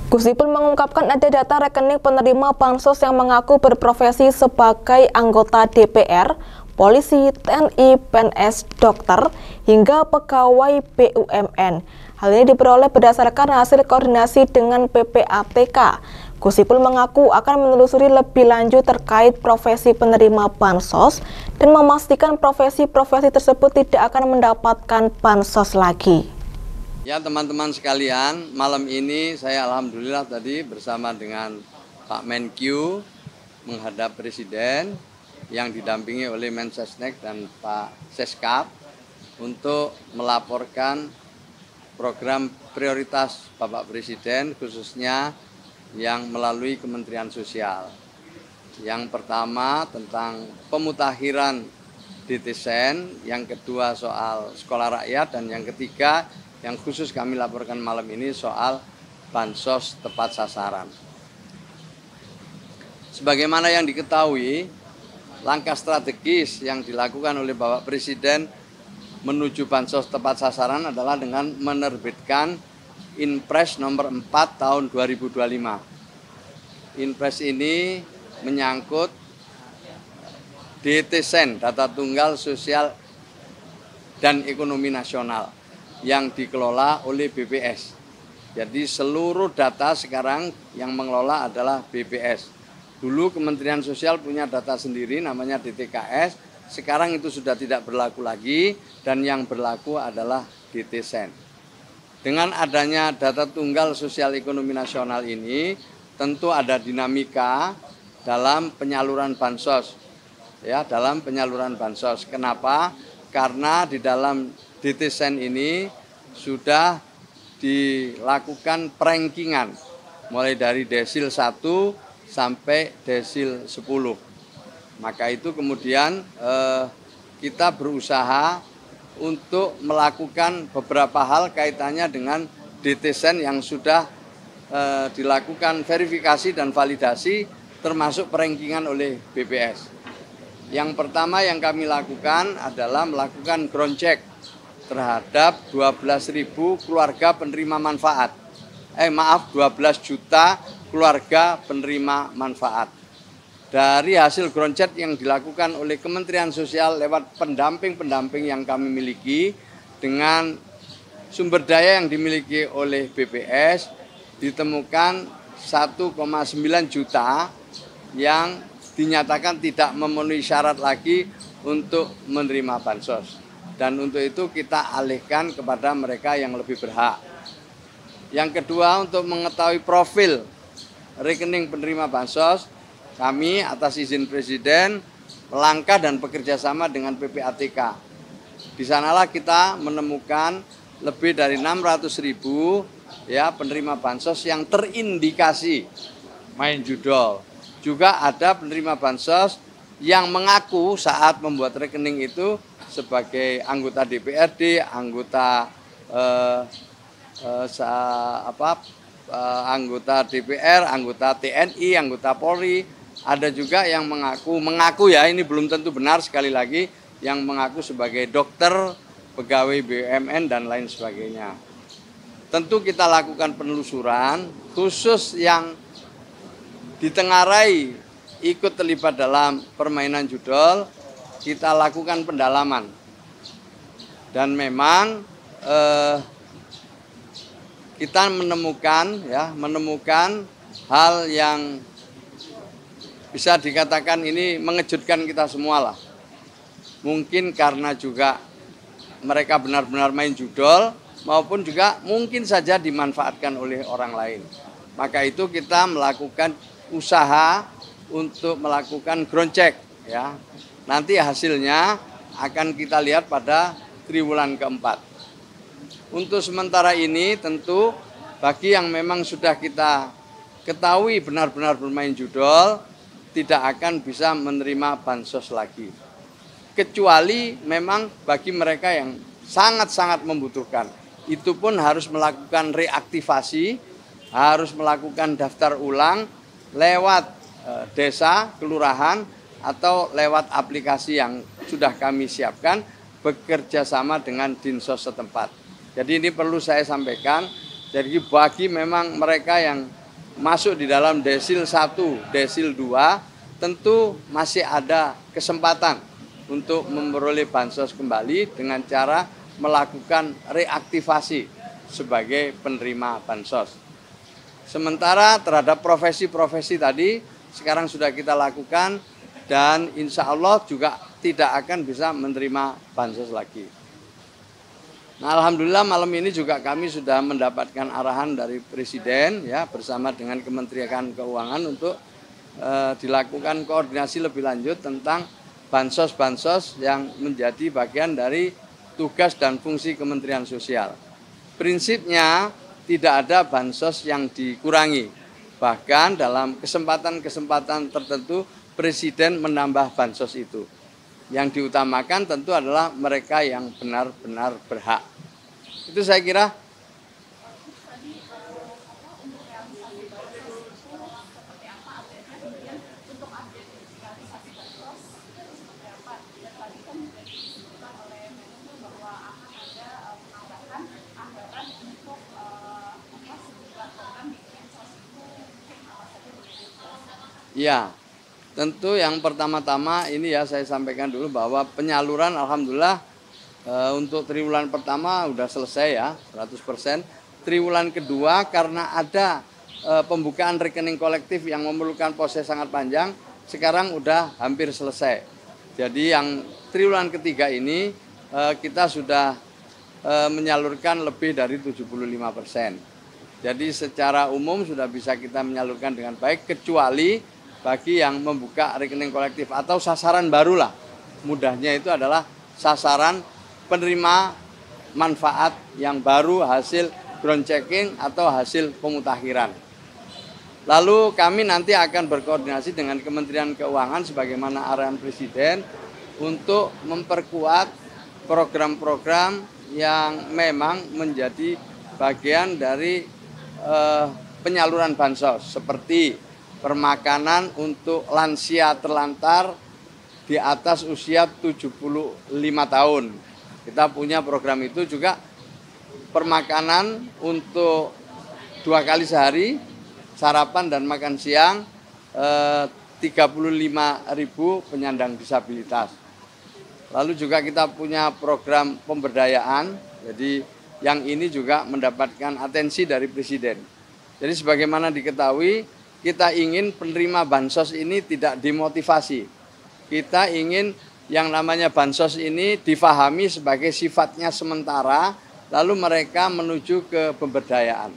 Gus Ipul mengungkapkan ada data rekening penerima bansos yang mengaku berprofesi sebagai anggota DPR, polisi, TNI, PNS, dokter, hingga pegawai BUMN. Hal ini diperoleh berdasarkan hasil koordinasi dengan PPATK. Gus Ipul mengaku akan menelusuri lebih lanjut terkait profesi penerima bansos dan memastikan profesi-profesi tersebut tidak akan mendapatkan bansos lagi. Ya teman-teman sekalian, malam ini saya alhamdulillah tadi bersama dengan Pak Menkyu menghadap Presiden yang didampingi oleh Mensesnek dan Pak Seskap untuk melaporkan program prioritas Bapak Presiden khususnya yang melalui Kementerian Sosial. Yang pertama tentang pemutakhiran DTSen, yang kedua soal sekolah rakyat, dan yang ketiga yang khusus kami laporkan malam ini soal bansos tepat sasaran. Sebagaimana yang diketahui, langkah strategis yang dilakukan oleh Bapak Presiden menuju bansos tepat sasaran adalah dengan menerbitkan Inpres nomor 4 tahun 2025. Inpres ini menyangkut DTSen, Data Tunggal Sosial dan Ekonomi Nasional, yang dikelola oleh BPS. Jadi seluruh data sekarang yang mengelola adalah BPS. Dulu Kementerian Sosial punya data sendiri namanya DTKS, sekarang itu sudah tidak berlaku lagi dan yang berlaku adalah DTSen. Dengan adanya data tunggal sosial ekonomi nasional ini, tentu ada dinamika dalam penyaluran bansos. Ya, dalam penyaluran bansos. Kenapa? Karena di dalam DTSen ini sudah dilakukan perankingan mulai dari desil 1 sampai desil 10. Maka itu kemudian kita berusaha untuk melakukan beberapa hal kaitannya dengan DTSen yang sudah dilakukan verifikasi dan validasi termasuk perankingan oleh BPS. Yang pertama yang kami lakukan adalah melakukan ground check terhadap 12.000 keluarga penerima manfaat. 12 juta keluarga penerima manfaat. Dari hasil ground check yang dilakukan oleh Kementerian Sosial lewat pendamping-pendamping yang kami miliki dengan sumber daya yang dimiliki oleh BPS, ditemukan 1,9 juta yang dinyatakan tidak memenuhi syarat lagi untuk menerima bansos. Dan untuk itu kita alihkan kepada mereka yang lebih berhak. Yang kedua, untuk mengetahui profil rekening penerima bansos, kami atas izin Presiden melangkah dan bekerja sama dengan PPATK. Di sanalah kita menemukan lebih dari 600.000 ya penerima bansos yang terindikasi main judol. Juga ada penerima bansos yang mengaku saat membuat rekening itu sebagai anggota DPRD, anggota anggota DPR, anggota TNI, anggota Polri. Ada juga yang mengaku ya, ini belum tentu benar, sekali lagi, yang mengaku sebagai dokter, pegawai BUMN dan lain sebagainya. Tentu kita lakukan penelusuran khusus yang ditengarai ikut terlibat dalam permainan judol, kita lakukan pendalaman. Dan memang kita menemukan hal yang bisa dikatakan ini mengejutkan kita semua lah. Mungkin karena juga mereka benar-benar main judol, maupun juga mungkin saja dimanfaatkan oleh orang lain. Maka itu kita melakukan usaha untuk melakukan ground check ya. Nanti hasilnya akan kita lihat pada triwulan keempat. Untuk sementara ini tentu bagi yang memang sudah kita ketahui benar-benar bermain judol tidak akan bisa menerima bansos lagi. Kecuali memang bagi mereka yang sangat-sangat membutuhkan. Itu pun harus melakukan reaktivasi, harus melakukan daftar ulang lewat desa, kelurahan, atau lewat aplikasi yang sudah kami siapkan bekerja sama dengan Dinsos setempat. Jadi ini perlu saya sampaikan, Jadi bagi memang mereka yang masuk di dalam desil 1, desil 2, tentu masih ada kesempatan untuk memperoleh bansos kembali dengan cara melakukan reaktivasi sebagai penerima bansos. Sementara terhadap profesi-profesi tadi sekarang sudah kita lakukan dan insya Allah juga tidak akan bisa menerima bansos lagi. Nah, alhamdulillah malam ini juga kami sudah mendapatkan arahan dari Presiden ya bersama dengan Kementerian Keuangan untuk dilakukan koordinasi lebih lanjut tentang bansos-bansos yang menjadi bagian dari tugas dan fungsi Kementerian Sosial. Prinsipnya tidak ada bansos yang dikurangi. Bahkan dalam kesempatan-kesempatan tertentu Presiden menambah bansos itu. Yang diutamakan tentu adalah mereka yang benar-benar berhak. Itu saya kira. Ya, tentu yang pertama-tama ini ya saya sampaikan dulu bahwa penyaluran alhamdulillah untuk triwulan pertama udah selesai ya 100%. Triwulan kedua karena ada pembukaan rekening kolektif yang memerlukan proses sangat panjang, sekarang udah hampir selesai. Jadi yang triwulan ketiga ini kita sudah menyalurkan lebih dari 75%. Jadi secara umum sudah bisa kita menyalurkan dengan baik kecuali bagi yang membuka rekening kolektif atau sasaran barulah. Mudahnya itu adalah sasaran penerima manfaat yang baru hasil ground checking atau hasil pemutakhiran. Lalu kami nanti akan berkoordinasi dengan Kementerian Keuangan sebagaimana arahan Presiden untuk memperkuat program-program yang memang menjadi bagian dari penyaluran bansos seperti permakanan untuk lansia terlantar di atas usia 75 tahun. Kita punya program itu juga permakanan untuk 2 kali sehari, sarapan dan makan siang 35.000 penyandang disabilitas. Lalu juga kita punya program pemberdayaan, jadi yang ini juga mendapatkan atensi dari Presiden. Jadi sebagaimana diketahui, kita ingin penerima bansos ini tidak dimotivasi. Kita ingin yang namanya bansos ini difahami sebagai sifatnya sementara, lalu mereka menuju ke pemberdayaan.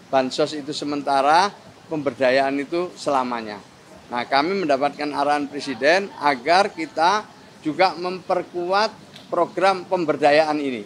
Bansos itu sementara, pemberdayaan itu selamanya. Nah, kami mendapatkan arahan Presiden agar kita juga memperkuat program pemberdayaan ini.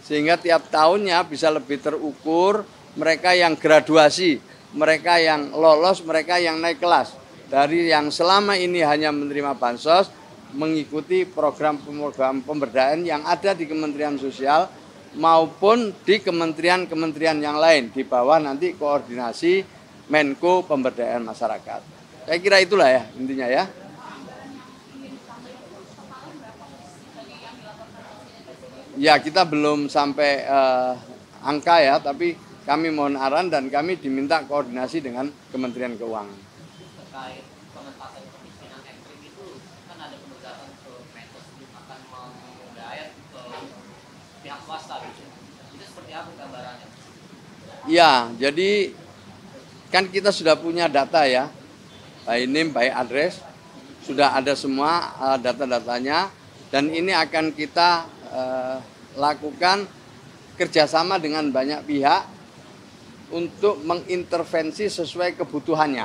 Sehingga tiap tahunnya bisa lebih terukur mereka yang graduasi, mereka yang lolos, mereka yang naik kelas. Dari yang selama ini hanya menerima bansos, mengikuti program-program pemberdayaan yang ada di Kementerian Sosial maupun di kementerian-kementerian yang lain. Di bawah nanti koordinasi Menko Pemberdayaan Masyarakat. Saya kira itulah ya intinya ya. Ya kita belum sampai angka ya, tapi kami mohon arahan dan kami diminta koordinasi dengan Kementerian Keuangan. Terkait pengentasan kemiskinan ekstrim itu kan ada penugasan ke Mensos akan menggayat ke pihak swasta gitu. Itu seperti apa gambarannya? Ya, jadi kan kita sudah punya data ya, by name, by address, sudah ada semua data-datanya dan ini akan kita lakukan kerjasama dengan banyak pihak untuk mengintervensi sesuai kebutuhannya.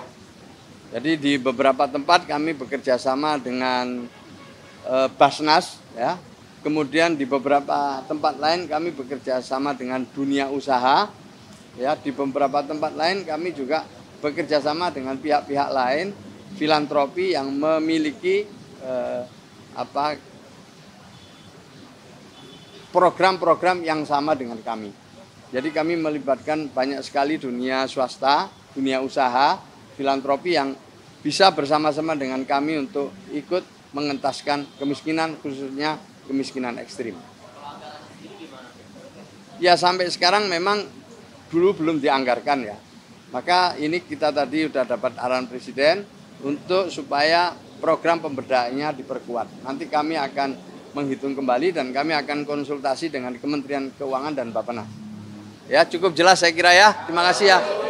Jadi di beberapa tempat kami bekerja sama dengan Basnas, ya. Kemudian di beberapa tempat lain kami bekerja sama dengan dunia usaha, ya. Di beberapa tempat lain kami juga bekerja sama dengan pihak-pihak lain, filantropi yang memiliki program-program yang sama dengan kami. Jadi kami melibatkan banyak sekali dunia swasta, dunia usaha, filantropi yang bisa bersama-sama dengan kami untuk ikut mengentaskan kemiskinan, khususnya kemiskinan ekstrim. Ya sampai sekarang memang dulu belum dianggarkan ya. Maka ini kita tadi sudah dapat arahan Presiden untuk supaya program pemberdayaannya diperkuat. Nanti kami akan menghitung kembali dan kami akan konsultasi dengan Kementerian Keuangan dan Bappenas. Ya, cukup jelas saya kira ya. Terima kasih ya.